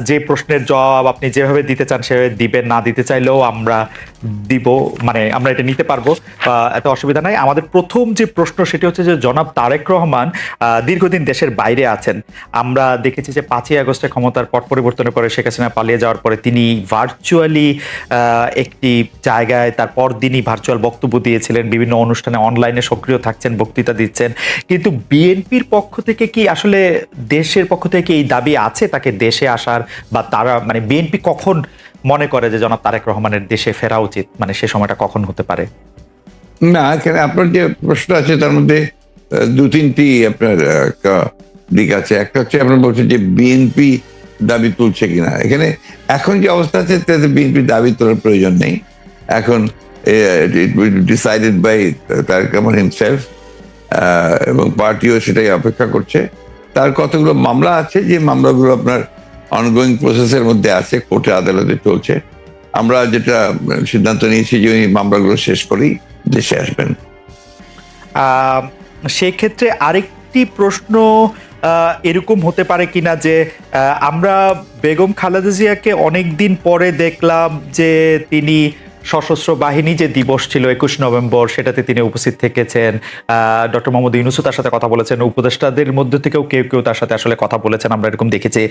যে প্রশ্নের জবাব আপনি যেভাবে দিতে চান সেভাবে দিবেন, না দিতে চাইলেও আমরা দিব, মানে আমরা এটা নিতে পারবো, এত অসুবিধা নাই। আমাদের প্রথম যে প্রশ্ন সেটি হচ্ছে যে জনাব তারেক রহমান দীর্ঘদিন দেশের বাইরে আছেন। আমরা দেখেছি যে 5ই আগস্টে ক্ষমতার পট পরিবর্তনের পরে শেখ হাসিনা পালিয়ে যাওয়ার পরে তিনি ভার্চুয়ালি একটি জায়গায় তার পর দিনই ভার্চুয়াল বক্তব্য দিয়েছিলেন, বিভিন্ন অনুষ্ঠানে অনলাইনে সক্রিয় থাকছেন, বক্তৃতা দিচ্ছেন। কিন্তু বিএনপির পক্ষ থেকে কি আসলে, দেশের পক্ষ থেকে এই দাবি আছে তাকে দেশে আসার, বা তারা মানে বিএনপি কখন মনে করে যে জনাব তারেক রহমানের দেশে ফেরা উচিত, মানে সে সময়টা কখন হতে পারে? না, এখানে আপনার যে প্রশ্ন আছে তার মধ্যে দু তিনটি আপনার দিক আছে। একটা হচ্ছে আপনার বলছেন যে বিএনপি দাবি তুলছে কিনা। এখানে এখন যে অবস্থা আছে তাতে বিএনপি দাবি তোলার প্রয়োজন নেই। এখন decided by Tarique Rahman himself, এবং পার্টিও সেটাই অপেক্ষা করছে। তার কতগুলো মামলা আছে, যে মামলাগুলো আপনার অনগোয়িং প্রসেসের মধ্যে আছে, কোর্টে আদালতে চলছে। আমরা যেটা সিদ্ধান্ত নিয়েছি যে ওই মামলাগুলো শেষ করেই দেশে আসবেন। সেক্ষেত্রে আরেকটি প্রশ্ন এরকম হতে পারে কিনা যে আমরা বেগম খালেদা জিয়াকে অনেকদিন পরে দেখলাম যে তিনি সশস্ত্র বাহিনী যে দিবস ছিল 21 নভেম্বর, সেটাতে তিনি উপস্থিত থেকেছেন। ডক্টর মোহাম্মদ ইউনূসও তার সাথে কথা বলেছেন, উপদেষ্টাদের মধ্যে থেকেও কেউ কেউ তার সাথে আসলে কথা বলেছেন, আমরা এরকম দেখেছি।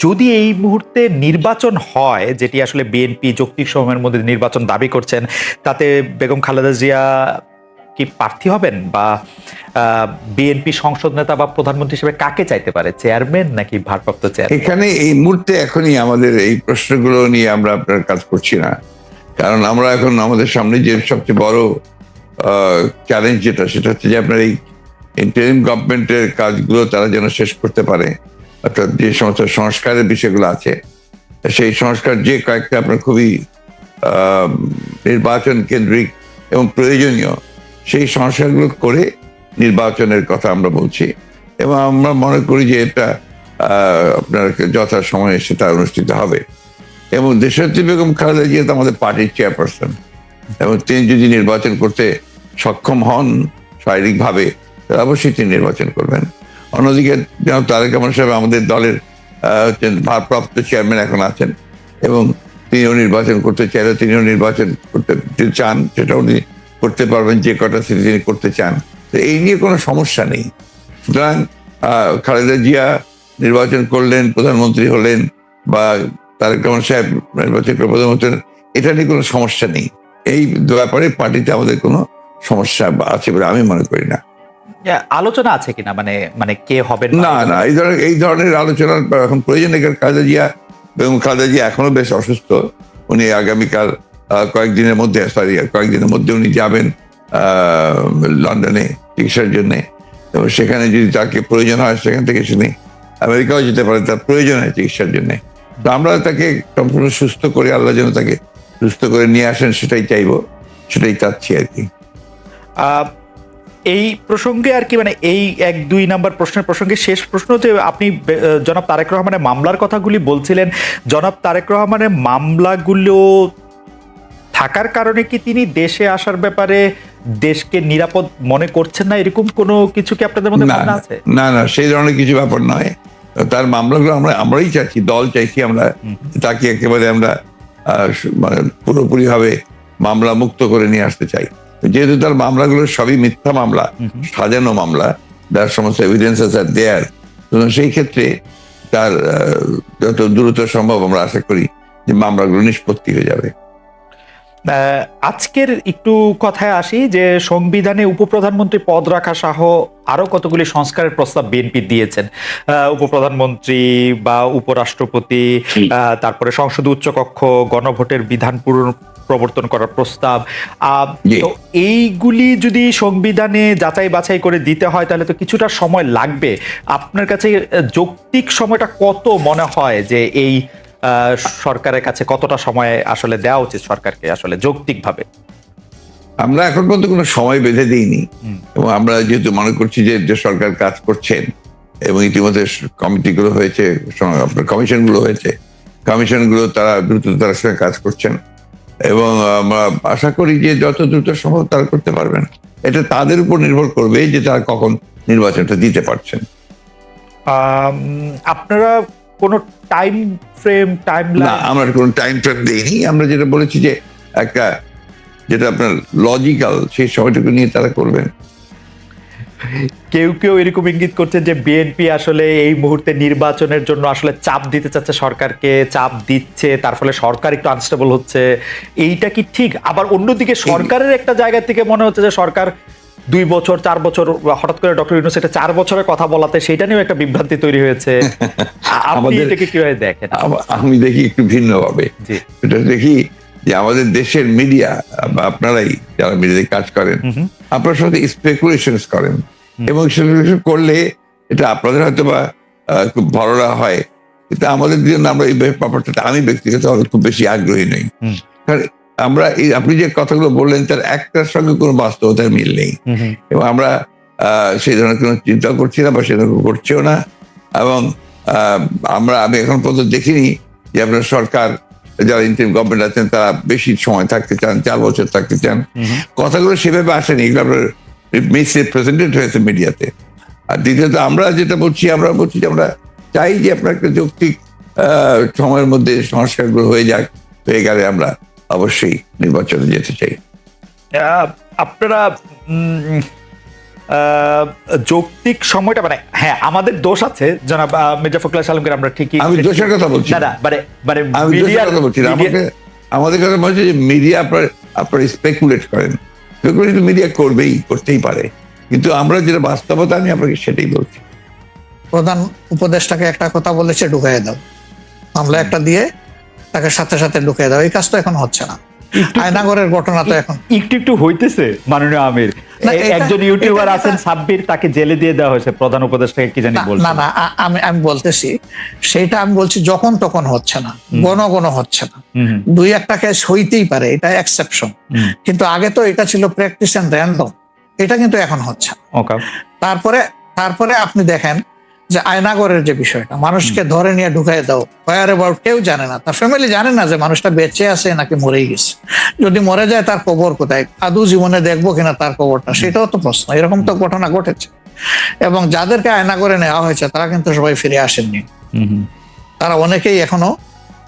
যদি এই মুহূর্তে নির্বাচন হয়, যেটি আসলে বিএনপি যৌক্তিক সময়ের মধ্যে নির্বাচন দাবি করছেন, তাতে বেগম খালেদা জিয়া কি প্রার্থী হবেন, বা বিএনপি সংসদ নেতা বা প্রধানমন্ত্রী হিসেবে কাকে চাইতে পারে, চেয়ারম্যান নাকি ভারপ্রাপ্ত চেয়ারম্যান? এখানে এই মুহূর্তে এখনই আমাদের এই প্রশ্নগুলো নিয়ে আমরা আপনার কাজ করছি না, কারণ আমরা এখন আমাদের সামনে যে সবচেয়ে বড় চ্যালেঞ্জ সেটা হচ্ছে যে আপনার এই ইন্টারিম গভর্নমেন্টের কাজগুলো তারা যেন শেষ করতে পারে, অর্থাৎ যে সমস্ত সংস্কারের বিষয়গুলো আছে সেই সংস্কার যে কয়েকটা আপনার খুবই নির্বাচন কেন্দ্রিক এবং প্রয়োজনীয়, সেই সংস্কারগুলো করে নির্বাচনের কথা আমরা বলছি। এবং আমরা মনে করি যে এটা আপনার যথা সময়ে সেটা অনুষ্ঠিত হবে। এবং দেশনেত্রী বেগম খালেদা জিয়া তো আমাদের পার্টির চেয়ারপারসন, এবং তিনি যদি নির্বাচন করতে সক্ষম হন শারীরিকভাবে, অবশ্যই তিনি নির্বাচন করবেন। অন্যদিকে যেমন তারেক রহমান সাহেব আমাদের দলের ভারপ্রাপ্ত চেয়ারম্যান এখন আছেন, এবং তিনিও নির্বাচন করতে চাইলে তিনিও নির্বাচন করতে চান, সেটা উনি করতে পারবেন যে কটা সিটি তিনি করতে চান। তো এই নিয়ে কোনো সমস্যা নেই। সুতরাং খালেদা জিয়া নির্বাচন করলেন, প্রধানমন্ত্রী হলেন, বা তারেক রহমান সাহেব নির্বাচন করে প্রধানমন্ত্রী, এটা নিয়ে কোনো সমস্যা নেই। এই ব্যাপারে পার্টিতে আমাদের কোনো সমস্যা আছে বলে আমি মনে করি না। আলোচনা আছে কিনা, মানে মানে কে হবেন? না না, এই ধরনের আলোচনার এখন প্রয়োজন নেই। খালেদা জিয়া, বেগম খালেদা জিয়া এখনো বেশ অসুস্থ। উনি আগামীকাল কয়েকদিনের মধ্যে উনি যাবেন লন্ডনে চিকিৎসার জন্য। তো সেখানে যদি তাকে প্রয়োজন হয় সেখান থেকে শুনি আমেরিকাও যেতে পারে, তার প্রয়োজন হয় চিকিৎসার জন্য। তো আমরা তাকে সম্পূর্ণ সুস্থ করে, আল্লাহ যেন তাকে সুস্থ করে নিয়ে আসেন সেটাই চাইবো, সেটাই চাচ্ছি আর কি। এই প্রসঙ্গে আর কি, মানে এই 1-2 নাম্বার প্রশ্নের প্রসঙ্গে শেষ প্রশ্ন, যে আপনি জনাব তারেক রহমানের মামলার কথাগুলি বলছিলেন, জনাব তারেক রহমানের মামলাগুলো থাকার কারণে কি তিনি দেশে আসার ব্যাপারে দেশকে নিরাপদ মনে করছেন না, এরকম কোনো কিছু কি আপনাদের মধ্যে ভাবনা আছে? না না, সেই ধরনের কিছু ব্যাপার নয়। তার মামলাগুলো আমরাই চাচ্ছি, দল চাইছি আমরা তাকে একেবারে আমরা পুরোপুরি ভাবে মামলা মুক্ত করে নিয়ে আসতে চাই। যেহেতু তার মামলাগুলো সবই মিথ্যা মামলা, সাজানো মামলা, যার সমস্ত এভিডেন্সেস আর দেয়ার, সেই ক্ষেত্রে তার যত দ্রুত সম্ভব আমরা আশা করি যে মামলাগুলো নিষ্পত্তি হয়ে যাবে। আজকের একটু কথায় আসি, যে সংবিধানে উপপ্রধানমন্ত্রী পদ রাখা সহ আরো কতগুলি সংস্কারের প্রস্তাব বিএনপি দিয়েছেন। উপপ্রধানমন্ত্রী বা উপরাষ্ট্রপতি, তারপরে সংসদ উচ্চকক্ষ, গণভোটের বিধান প্রবর্তন করার প্রস্তাব। তো এইগুলি যদি সংবিধানে যাচাই বাছাই করে দিতে হয় তাহলে তো কিছুটা সময় লাগবে। আপনার কাছে যৌক্তিক সময়টা কত মনে হয়, যে এই সরকারের কাছে কতটা সময় আসলে দেওয়া উচিত সরকারকে আসলে যৌক্তিকভাবে? আমরা এখন পর্যন্ত কোনো সময় বেঁধে দিইনি, এবং আমরা যেহেতু মনে করছি যে সরকার কাজ করছেন, এবং ইতিমধ্যে কমিটিগুলো হয়েছে, আপনার কমিশনগুলো তারা দ্রুততার সঙ্গে কাজ করছেন, এবং আমরা আশা করি যে যত দ্রুত সম্ভব তারা করতে পারবেন। এটা তাদের উপর নির্ভর করবে যে তারা কখন নির্বাচনটা দিতে পারছেন। আপনারা কোনো টাইম ফ্রেম, না, টাইমলাইন? আমরা কোনো টাইম ফ্রেম দেইনি। আমরা যেটা বলেছি যে একটা যেটা আপনার লজিক্যাল, সেই সময়টুকু নিয়ে তারা করবেন। কেউ কেউ এরকম ইঙ্গিত করছেন যে বিএনপি আসলে এই মুহূর্তে নির্বাচনের জন্য আসলে চাপ দিতে চাচ্ছে সরকারকে, চাপ দিচ্ছে, তার ফলে সরকার একটু আনস্টেবল হচ্ছে। এইটা কি ঠিক? আবার অন্যদিকে সরকারের একটা জায়গা থেকে মনে হচ্ছে যে সরকার 2 বছর 4 বছর, হঠাৎ করে ডক্টর ইউনূস এটা 4 বছরের কথা বলাতে সেটা নিয়েও একটা বিভ্রান্তি তৈরি হয়েছে। আপনি এটাকে কিভাবে দেখেন? আমি দেখি একটু ভিন্নভাবে। জি। এটা দেখি যে আমাদের দেশের মিডিয়া, আপনারাই যারা মিডিয়াতে কাজ করেন, আপনারা সাথে স্পেকুলেশন করেন, এবং স্পেকুলেশন করলে এটা আপনাদের হয়তো বা খুব ভালো না হয়, কিন্তু আমাদের জন্য আমরা এই ব্যাপারটা, আমি ব্যক্তিগত খুব বেশি আগ্রহী নই। কারণ আমরা আপনি যে কথাগুলো বললেন তার একটার সঙ্গে কোনো বাস্তবতার মিল নেই, এবং আমরা সেই ধরনের কোনো চিন্তা করছি না বা সে ধরনের করছিও না। এবং আমি এখন পর্যন্ত দেখিনি যে আপনার সরকার, যারা ইন্টারিম গভর্নমেন্ট আছেন, তারা বেশি সময় থাকতে চান, 4 বছর থাকতে চান। কথাগুলো সেভাবে আসেনি, এগুলো আপনার মিসরিপ্রেজেন্টেড হয়েছে মিডিয়াতে। আর দ্বিতীয়ত আমরা যেটা বলছি, আমরা বলছি যে আমরা চাই যে আপনার একটা যৌক্তিক সময়ের মধ্যে সংস্কারগুলো হয়ে গেলে আমরা অবশ্যই নির্বাচনে যেতে চাই। আপনারা যৌক্তিক সময়টা, মানে হ্যাঁ আমাদের দোষ আছে জনাব মির্জা ফখরুল আলমগীর, আমরা ঠিকই, আমি দোষের কথা বলছি না, মানে আমি দোষের কথা বলছি না। আমাদের কথা বলছি যে মিডিয়া আপনার স্পেকুলেট করেন, স্পেকুলেট মিডিয়া করতেই পারে, কিন্তু আমরা যেটা বাস্তবতা, আমি আপনাকে সেটাই বলছি। প্রধান উপদেষ্টাকে একটা কথা বলেছে, ঢুকাই দাও, মামলা একটা দিয়ে তাকে সাথে সাথে ঢুকিয়ে দাও। এই কাজ তো এখন হচ্ছে না। আয়নাগরের ঘটনা তো এখন একটু হইতেছে। মাননীয় আমির, একজন ইউটিউবার আছেন সাব্বির, তাকে জেলে দিয়ে দেওয়া হয়েছে প্রধান উপদেষ্টাকে, কি জানি বলছে। না, আমি বলতেছি সেইটা, আমি বলছি যখন তখন হচ্ছে না, ঘন হচ্ছে না, 2-1টা কেস হইতেই পারে, এটা এক্সেপশন, কিন্তু আগে তো এটা ছিল প্র্যাকটিস এন্ড র্যান্ডম, এটা কিন্তু এখন হচ্ছে না। তারপরে আপনি দেখেন যে আয়নাগরের যে বিষয়টা, মানুষকে ধরে নিয়ে ঢুকাই দাও, হোয়ার অ্যাবাউট, কেউ জানে না, তার ফ্যামিলি জানে না যে মানুষটা বেঁচে আছে নাকি মরেই গেছে। যদি মরে যায় তার কবর কোথায়, আদৌ জীবনে দেখবো কিনা তার কবরটা, সেটাও তো প্রশ্ন। এরকম তো ঘটনা ঘটেছে, এবং যাদেরকে আয়নাগরে নেওয়া হয়েছে তারা কিন্তু সবাই ফিরে আসেননি। তারা অনেকেই এখনো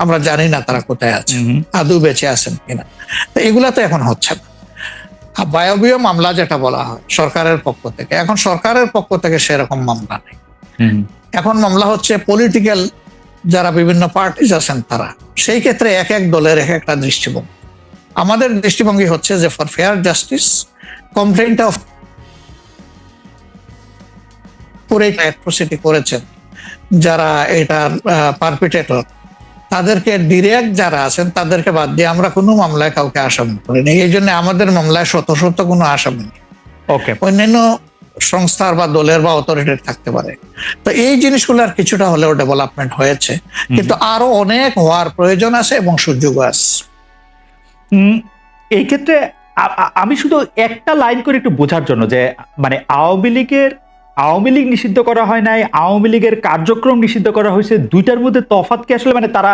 আমরা জানি না তারা কোথায় আছে, আদৌ বেঁচে আছেন কিনা। তো এগুলা তো এখন হচ্ছে না। বায়বীয় মামলা যেটা বলা হয় সরকারের পক্ষ থেকে, এখন সরকারের পক্ষ থেকে সেরকম মামলা নেই। এখন মামলা হচ্ছে পলিটিক্যাল যারা বিভিন্ন পার্টিজ আছেন তারা, সেই ক্ষেত্রে এক এক দলের এক একটা দৃষ্টিভঙ্গি। আমাদের দৃষ্টিভঙ্গি হচ্ছে যে for fair justice, complaint of পুরো অ্যাট্রোসিটি করেছেন যারা এটার পারপিটেটর, তাদেরকে ডিরেক্ট যারা আছেন তাদেরকে বাদ দিয়ে আমরা কোনো মামলায় কাউকে আসামি করিনি। এই জন্য আমাদের মামলায় শত কোনো আসামি নেই। অন্যান্য সংস্থার বা দলের বা অথরিটির থাকতে পারে। তো এই জিনিসগুলোর কিছুটা হলেও ডেভেলপমেন্ট হয়েছে, কিন্তু আরো অনেক হওয়ার প্রয়োজন আছে এবং সুযোগ আছে। এই ক্ষেত্রে আমি শুধু একটা লাইন করে একটু বোঝার জন্য, যে মানে আওয়ামী লীগ নিষিদ্ধ করা হয় নাই, আওয়ামী লীগের কার্যক্রম নিষিদ্ধ করা হয়েছে, দুইটার মধ্যে তফাৎ কি আসলে? মানে তারা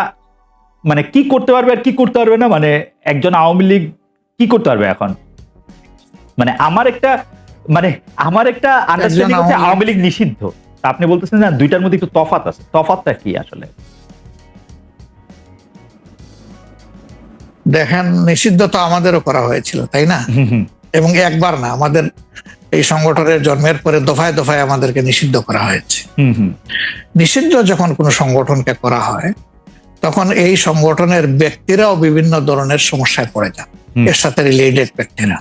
মানে কি করতে পারবে আর কি করতে পারবে না, মানে একজন আওয়ামী লীগ কি করতে পারবে এখন? মানে আমার একটা আন্ডারস্ট্যান্ডিং হচ্ছে আওয়ামী লীগ নিষিদ্ধ, আপনি বলতেছেন না দুইটার মধ্যে একটু তফাৎ আছে, তফাৎটা কি আসলে? দেখেন, নিষিদ্ধ তো আমাদেরও করা হয়েছিল, তাই না? এবং একবার না, আমাদের এই সংগঠনের জন্মের পরে দফায় দফায় আমাদেরকে নিষিদ্ধ করা হয়েছে। নিষিদ্ধ যখন কোনো সংগঠনকে করা হয়, তখন এই সংগঠনের ব্যক্তিরাও বিভিন্ন ধরনের সমস্যায় পড়ে যান, এর সাথে রিলেটেড ব্যক্তিরা,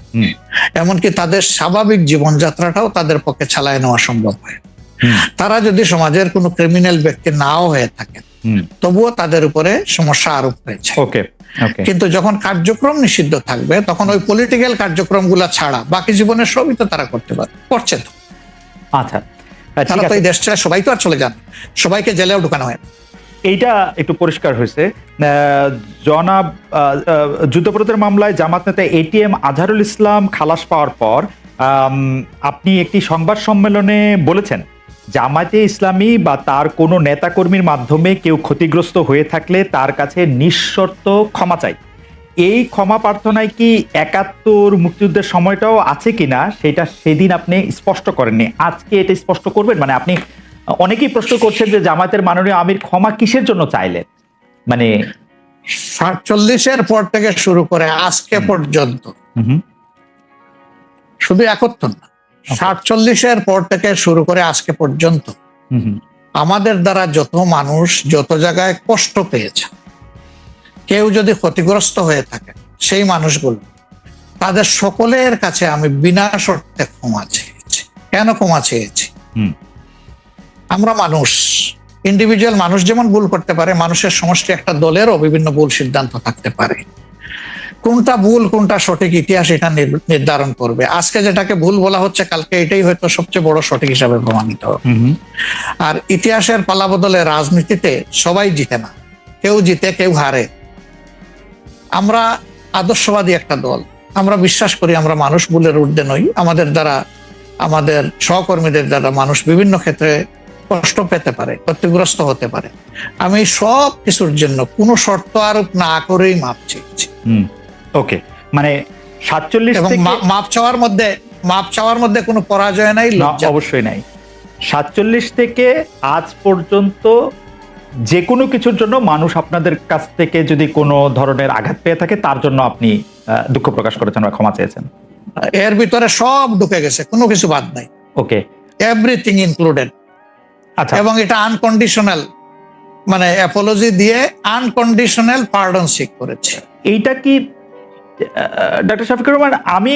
এমনকি তাদের স্বাভাবিক জীবনযাত্রাটাও তাদের পক্ষে চালায় নেওয়া সম্ভব হয়। তারা যদি সমাজের কোনো ক্রিমিনাল ব্যক্তি নাও হয়ে থাকে, তবুও তাদের উপরে সমস্যা আরোপ হয়েছে। কিন্তু যখন কার্যক্রম নিষিদ্ধ থাকবে, তখন ওই পলিটিক্যাল কার্যক্রম গুলা ছাড়া বাকি জীবনের সবই তো তারা করতে পারে, করছে তো। আচ্ছা, তারা তো এই দেশ ছেড়ে সবাই তো আর চলে যান, সবাইকে জেলেও ঢুকানো হয়। এইটা একটু পরিষ্কার হয়েছে। জনাব যুদ্ধাপরাধের মামলায় জামাত নেতা এটিএম আজহারুল ইসলাম খালাস পাওয়ার পর আপনি একটি সংবাদ সম্মেলনে বলেছেন, জামায়াতে ইসলামী বা তার কোনো নেতাকর্মীর মাধ্যমে কেউ ক্ষতিগ্রস্ত হয়ে থাকলে তার কাছে নিঃশর্ত ক্ষমা চাই। এই ক্ষমা প্রার্থনায় কি ৭১ মুক্তিযুদ্ধের সময়টাও আছে কিনা সেটা সেদিন আপনি স্পষ্ট করেননি, আজকে এটা স্পষ্ট করবেন? মানে আপনি অনেকেই প্রশ্ন করছেন যে জামায়াতের মাননীয় আমির ক্ষমা কিসের জন্য চাইলেন, মানে 47-এর পর থেকে শুরু করে আজকে পর্যন্ত, শুধু 71 না, 47-এর পর থেকে শুরু করে আজকে পর্যন্ত আমাদের দ্বারা যত মানুষ যত জায়গায় কষ্ট পেয়েছে, কেউ যদি ক্ষতিগ্রস্ত হয়ে থাকে, সেই মানুষগুলো তাদের সকলের কাছে আমি বিনা শর্তে ক্ষমা চেয়েছি। কেন ক্ষমা চেয়েছি? আমরা মানুষ, ইন্ডিভিজুয়াল মানুষ যেমন ভুল করতে পারে, মানুষের সমষ্টি একটা দলেরও বিভিন্ন ভুল সিদ্ধান্ত থাকতে পারে। কোনটা ভুল কোনটা সঠিক ইতিহাস এটা নির্ধারণ করবে। আজকে যেটাকে ভুল বলা হচ্ছে, কালকে এটাই হয়তো সবচেয়ে বড় সঠিক হিসাবে প্রমাণিত হবে। আর ইতিহাসের পালাবদলে রাজনীতিতে সবাই জিতে না, কেউ জিতে কেউ হারে। আমরা আদর্শবাদী একটা দল, আমরা বিশ্বাস করি আমরা মানুষ ভুলের ঊর্ধ্বে নই। আমাদের দ্বারা, আমাদের সহকর্মীদের দ্বারা মানুষ বিভিন্ন ক্ষেত্রে কষ্ট পেতে পারে, ক্ষতিগ্রস্ত হতে পারে। আমি সব কিছুর জন্য কোনো শর্ত আরোপ না করেই মাপ চেয়েছি। ওকে, মানে 47 এবং থেকে মাপ চাওয়ার মধ্যে কোনো পরাজয় নাই, লজ্জা অবশ্যই নাই। 47 থেকে আজ পর্যন্ত যে কোনো কিছুর জন্য মানুষ আপনাদের কাছ থেকে যদি কোনো ধরনের আঘাত পেয়ে থাকে, তার জন্য আপনি দুঃখ প্রকাশ করেছেন বা ক্ষমা চেয়েছেন। এর ভিতরে সব ঢুকে গেছে, কোনো কিছু বাদ নাই। ওকে, এভরিথিং ইনক্লুডেড। আচ্ছা, এবং এটা আনকন্ডিশনাল, মানে অ্যাপোলজি দিয়ে আনকন্ডিশনাল পার্ডন সিক করেছে। এইটা কি ডক্টর শফিকুর রহমান, আমি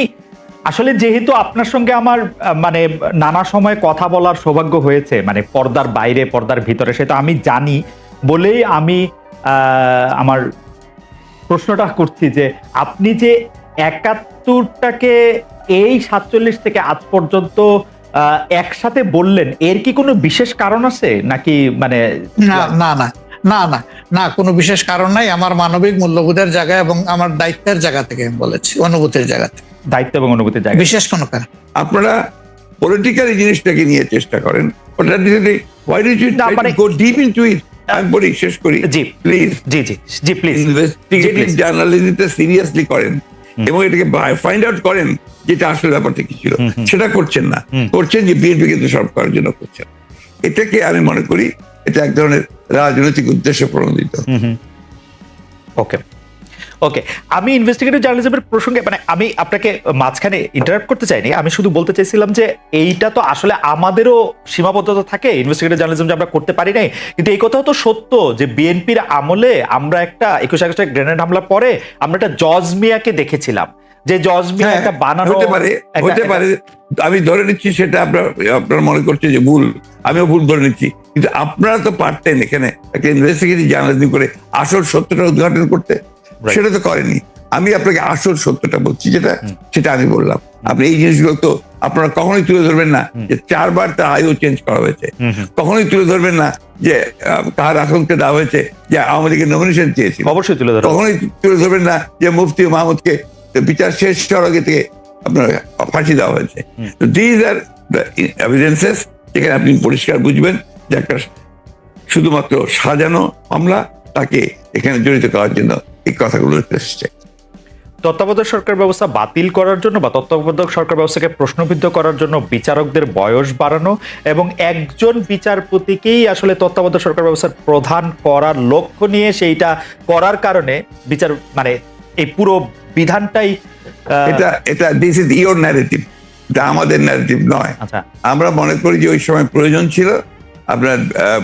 আসলে যেহেতু আপনার সঙ্গে আমার মানে নানা সময় কথা বলার সৌভাগ্য হয়েছে, মানে পর্দার বাইরে পর্দার ভিতরে, সেটা আমি জানি বলেই আমি আমার প্রশ্নটা করছি যে আপনি যে 71টাকে এই 47 থেকে আজ পর্যন্ত একসাথে বললেন, এর কি কোনো বিশেষ কারণ আছে নাকি? মানে না না না না না না, কোনো বিশেষ কারণ নাই। আমার মানবিক মূল্যবোধের জায়গা এবং আমার দায়িত্বের জায়গা থেকে আমি বলেছি, অনুভূতির জায়গা থেকে। দায়িত্ব এবং অনুভূতির জায়গা, বিশেষ কোনো কারণ। আপনারা পলিটিক্যাল জিনিসটাকে নিয়ে চেষ্টা করেন, আমি বলি, শেষ করি জি প্লিজ। জি জি জি প্লিজ। ইনভেস্টিগেটিভ জার্নালিজমটা সিরিয়াসলি করেন এবং এটাকে ফাইন্ড আউট করেন যেটা আসলে ব্যাপারটা কি ছিল। সেটা করছেন না, করছেন যে বিএনপি কে দোষারোপ করার জন্য করছেন। এটাকে আমি মনে করি এটা এক ধরনের রাজনৈতিক উদ্দেশ্য প্রণোদিত। ওকে ওকে, আমি ইনভেস্টিগেটিভ জার্নালিজমের প্রসঙ্গে, মানে আমি আপনাকে মাঝখানে ইন্টারাপ্ট করতে চাইনি, আমি শুধু বলতে চাইছিলাম যে এইটা তো আসলে আমাদেরও সীমাবদ্ধতা থাকে, ইনভেস্টিগেটিভ জার্নালিজম যে আমরা করতে পারি নাই। কিন্তু এই কথাও তো সত্য যে বিএনপির আমলে আমরা একটা 21 আগস্টে গ্রেনেড হামলার পরে আমরা একটা জজ মিয়াকে দেখেছিলাম, যে জজ মিয়া একটা বানানো হতে পারে। আমি ধরে নিচ্ছি সেটা আপনারা মনে করছেন যে ভুল, আমিও ভুল ধরে নিচ্ছি, কিন্তু আপনারা তো পারতেন এখানে একটা ইনভেস্টিগেটিভ জার্নালিজম করে আসল সত্যটা উদ্ঘাটন করতে, সেটা তো করেনি। আমি আপনাকে আসল সত্যটা বলছি, সেটা আমি বললাম। আপনি এই জিনিসগুলো তো আপনারা কখনোই তুলে ধরবেন না যে 4 বার তার আয়ু চেঞ্জ করা হয়েছে, কখনোই তুলে ধরবেন না যে কার আকাঙ্ক্ষা দেওয়া হয়েছে যে আওয়ামী লীগের নমিনেশন চেয়েছিল, অবশ্যই তুলে ধরবেন। কখনোই তুলে ধরবেন না যে মুফতি মাহমুদকে বিচার শেষ হওয়ার আগে থেকে আপনার ফাঁসি দেওয়া হয়েছে। তো দিজ আর দ্য এভিডেন্সেস, যেখানে আপনি পরিষ্কার বুঝবেন যে একটা শুধুমাত্র সাজানো মামলা, তাকে এখানে জড়িত করার জন্য এই কথাগুলো এসেছে। তত্ত্বাবধায়ক সরকার ব্যবস্থা বাতিল করার জন্য বা তত্ত্বাবধায়ক সরকার ব্যবস্থাকে প্রশ্নবিদ্ধ করার জন্য বিচারকদের বয়স বাড়ানো এবং একজন বিচারপতিকেই আসলে তত্ত্বাবধায়ক সরকার ব্যবস্থার প্রধান করার লক্ষ্য নিয়ে সেইটা করার কারণে বিচার, মানে এই পুরো বিধানটাই এটা দিস ইজ ইওর ন্যারেটিভ, এটা আমাদের ন্যারেটিভ নয়। আচ্ছা, আমরা মনে করি যে ওই সময় প্রয়োজন ছিল আপনার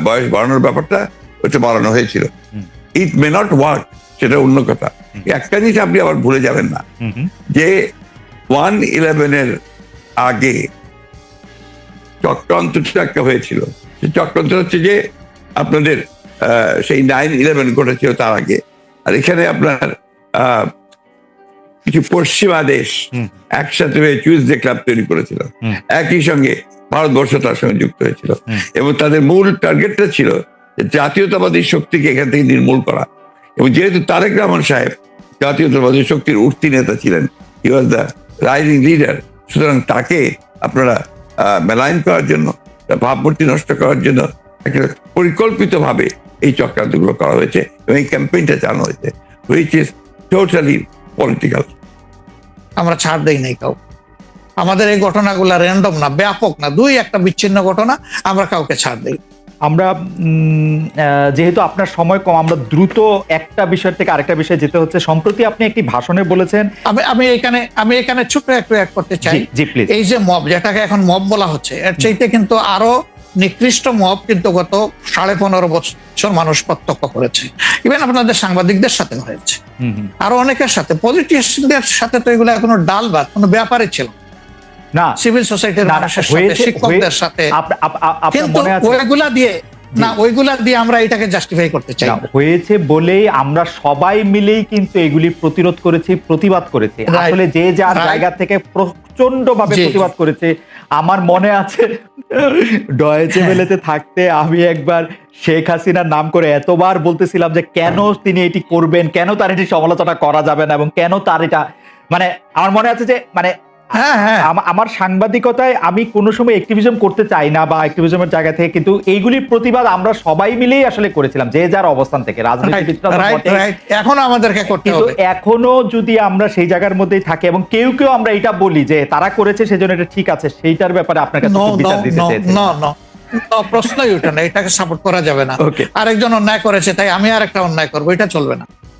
বয়স বাড়ানোর ব্যাপারটা, ওটা বাড়ানো হয়েছিল। ইট মে নট ওয়ার্ক, সেটা অন্য কথা। একটা জিনিস আপনি আবার ভুলে যাবেন না যে 1/11 আগে চক্রান্তটা একটা হয়েছিল। সেই চক্রান্ত হচ্ছে যে আপনাদের সেই 9/11 ঘটেছিল তার আগে, আর এখানে আপনার কিছু পশ্চিমা দেশ একসাথে হয়ে চুইজডে ক্লাব তৈরি করেছিল, একই সঙ্গে ভারতবর্ষ তার সঙ্গে যুক্ত হয়েছিল, এবং তাদের মূল টার্গেটটা ছিল জাতীয়তাবাদী শক্তিকে এখান থেকে নির্মূল করা। এবং যেহেতু তারেক রহমান সাহেব জাতীয়তাবাদী শক্তির উঠতি নেতা ছিলেন, হি ওয়াজ দ্য রাইজিং লিডার, সুতরাং তাকে আপনারা মেলাইন করার জন্য, ভাবমূর্তি নষ্ট করার জন্য একটা পরিকল্পিতভাবে এই চক্রান্তগুলো করা হয়েছে এবং এই ক্যাম্পেইনটা চালানো হয়েছে, হুইচ ইজ টোটালি পলিটিক্যাল। আমরা ছাড় দেই নাই কাউ, আমাদের এই ঘটনাগুলো র্যান্ডম না, ব্যাপক না, দুই একটা বিচ্ছিন্ন ঘটনা, আমরা কাউকে ছাড় দিই। আমরা যেহেতু আপনার সময় কম, আমরা দ্রুত একটা বিষয় থেকে আরেকটা বিষয়ে যেতে হচ্ছে। সম্প্রতি আপনি একটি ভাষণে বলেছেন, আমি এখানে ছোট্ট একটু অ্যাড করতে চাই। জি প্লিজ। এই যে মব, যেটাকে এখন মব বলা হচ্ছে, এর চাইতে কিন্তু আরো নিকৃষ্ট মব কিন্তু গত 15.5 বছর মানুষ প্রত্যক্ষ করেছে। ইভেন আপনাদের সাংবাদিকদের সাথে হয়েছে, আরো অনেকের সাথে, পলিটিশিয়ানদের সাথে তো এগুলো এখনো ডাল ভাত, কোনো ব্যাপারই ছিল না। সিভিল সোসাইটির মানুষের সাথে, শিক্ষকদের সাথে, কিন্তু ওইগুলা দিয়ে আমরা এটাকে জাস্টিফাই করতে চাই। হয়েছে বলেই আমরা সবাই মিলেই কিন্তু এগুলি প্রতিরোধ করেছি, প্রতিবাদ করেছি। আসলে যে যার জায়গা থেকে প্রচন্ড ভাবে প্রতিবাদ করেছে। আমার মনে আছে ডয়েচে ভেলেতে থাকতে আমি একবার শেখ হাসিনার নাম করে এতবার বলতেছিলাম যে কেন তিনি এটি করবেন, কেন তার এটি সমালোচনা করা যাবে না, এবং কেন তার এটা, মানে আমার মনে আছে যে মানে আমার সাংবাদিকতায় আমি কোনো সময় অ্যাক্টিভিজম করতে চাই না বা অ্যাক্টিভিজমের জায়গা থেকে, কিন্তু এইগুলির প্রতিবাদ আমরা সবাই মিলেই আসলে করেছিলাম, যে যার অবস্থান থেকে। এখনো আমাদেরকে করতে হবে, এখনো যদি আমরা সেই জায়গার মধ্যেই থাকি এবং কেউ কেউ আমরা এটা বলি যে তারা করেছে সেজন্য এটা ঠিক আছে, সেইটার ব্যাপারে আপনার কাছে বিচার দিতে চাইছি। প্রশ্নই ওঠে না, এটাকে সাপোর্ট করা যাবে না। আরেকজন অন্যায় করেছে তাই আমি আরেকটা অন্যায় করবো, এটা চলবে না।